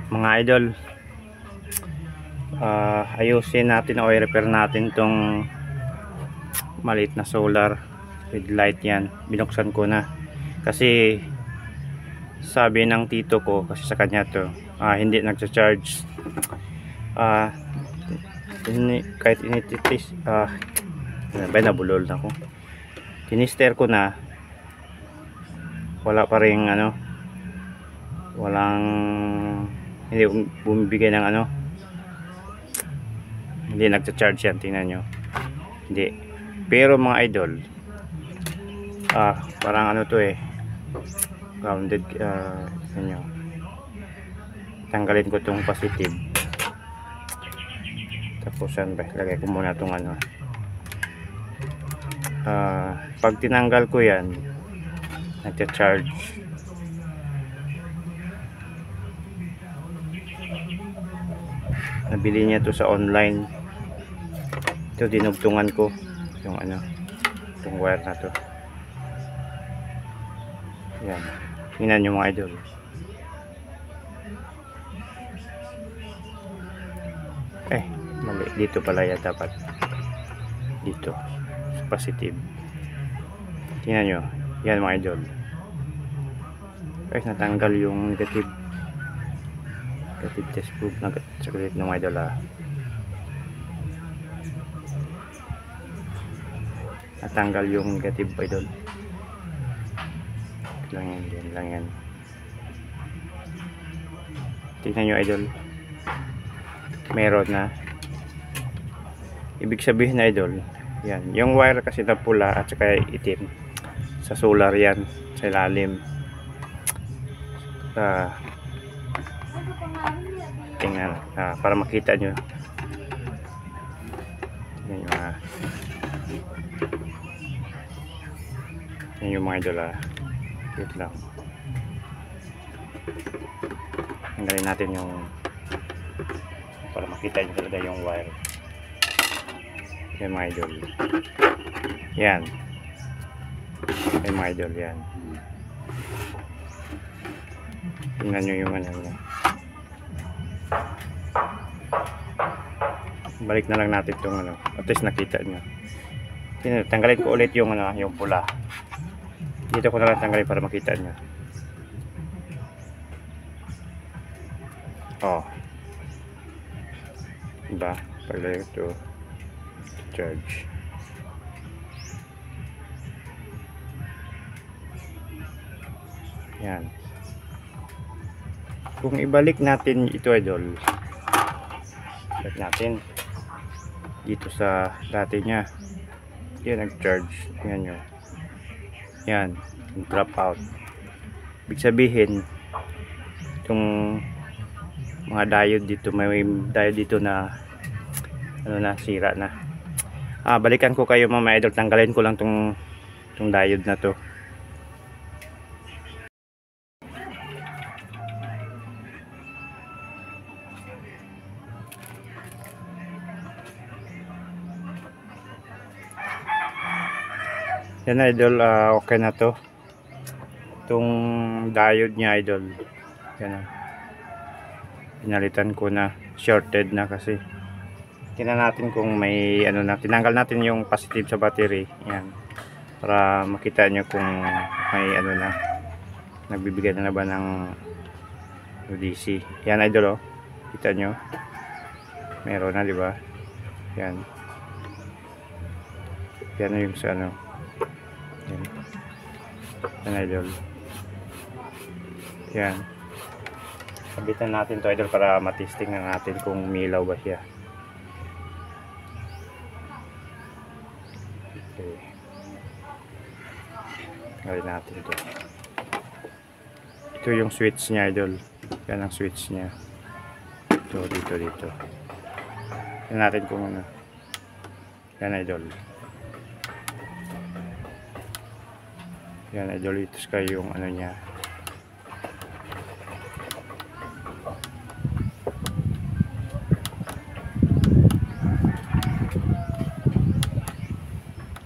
Mga idol, ayusin natin o i-repair natin tong maliit na solar with light. Yan, binuksan ko na kasi sabi ng tito ko, kasi sa kanya to, hindi nagcha-charge. Kahit inititis, nabulol na ako. Tinister ko na, wala pa rin walang, hindi bumibigay ng hindi nagcha-charge yan. Tingnan nyo, hindi. Pero mga idol, parang to grounded. Tingnan nyo, tanggalin ko tong positive, tapos lagay ko muna tong pag tinanggal ko yan, nagcha-charge. Nabili niya to sa online. Ito, dinugtungan ko yung itong wire na to. Yan, tingnan nyo mga idol. Mali, dito pala yan dapat, dito sa positive. Tingnan nyo yan mga idol. Natanggal yung negative test proof na sakit ng mga idol. Natanggal yung negative idol. Lang yan. Tingnan nyo idol, meron na. Ibig sabihin na idol, yan, yung wire kasi na pula at saka itim sa solar yan, sa ilalim. Tingnan, para makita nyo. Tingnan nyo, yan yung mga idol. Wait lang, tanggalin natin yung, para makita nyo talaga yung wire. Yan mga idol, yan mga idol, yan. Tingnan nyo yung niya. Balik na lang natin itong at least nakita nyo. Tanggalin ko ulit yung yung pula. Dito ko na lang tanggalin para makita nyo. Diba? Paglagay ito, charge. Yan. Kung ibalik natin ito idol, balik natin dito sa dati nya, yan nag-charge. Tingnan nyo, yan, drop out. Ibig sabihin itong mga diode dito, may diode dito na sira na. Balikan ko kayo mga idol, tanggalin ko lang tong diode na to. Yan idol, okay na to. Itong diode nya idol, yan pinalitan ko na, shorted na kasi. Tingnan natin kung may tinanggal natin yung positive sa battery, yan, para makita nyo kung may nagbibigay na ba ng DC. Yan idol, kita nyo, meron na, diba? Yan na yung sa yan idol. Yan, sabitan natin to idol para matesting na natin kung milaw ba siya. Okay, gawin natin to. Ito yung switch nya idol. Yan ang switch nya. Ito dito. Yan natin kung yan idol. Yan idol, ito kayo yung nya.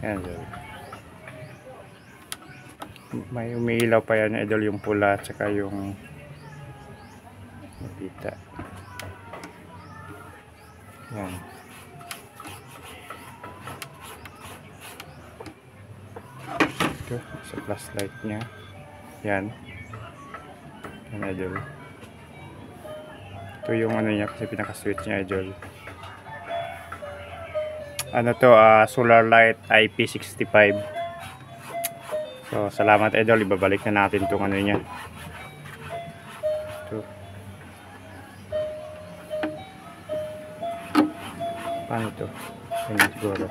Yan idol. May umiilaw pa yan idol, yung pula at saka yung kita. Yan. Ito, sa flashlight niya. Yan. Yan, idol. Ito yung ano niya kasi pinaka-switch niya, idol. Ano to, solar light IP65. So, salamat, idol. Ibabalik na natin itong ano niya. Ito. Paano ito? Yan siguro.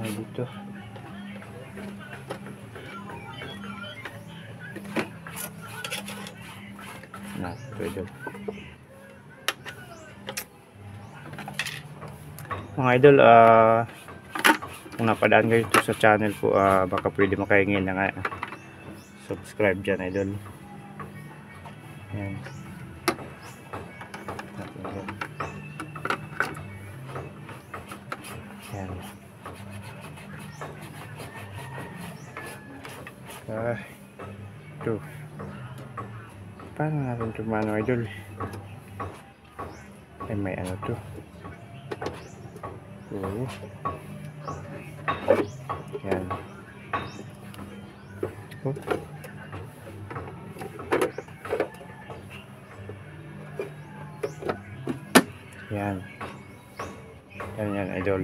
Dito. Nah, ito. Mga idol, kung napadaan kayo ito sa channel po, baka pwede makaingin na nga subscribe dyan, idol. Yan. Yan. Ito. Paano natin ito mano, idol? Ay, may ano to. Yan. Oh. Yan. Yan, idol.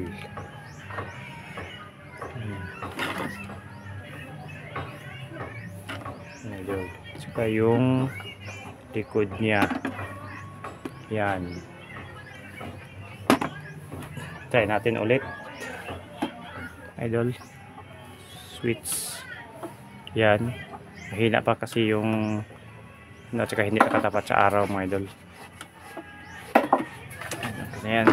Idol. Saka yung likod niya. Yan. Try natin ulit. Idol. Switch. Yan. Mahina pa kasi yung at saka hindi nakatapat sa araw, mga idol. Yan.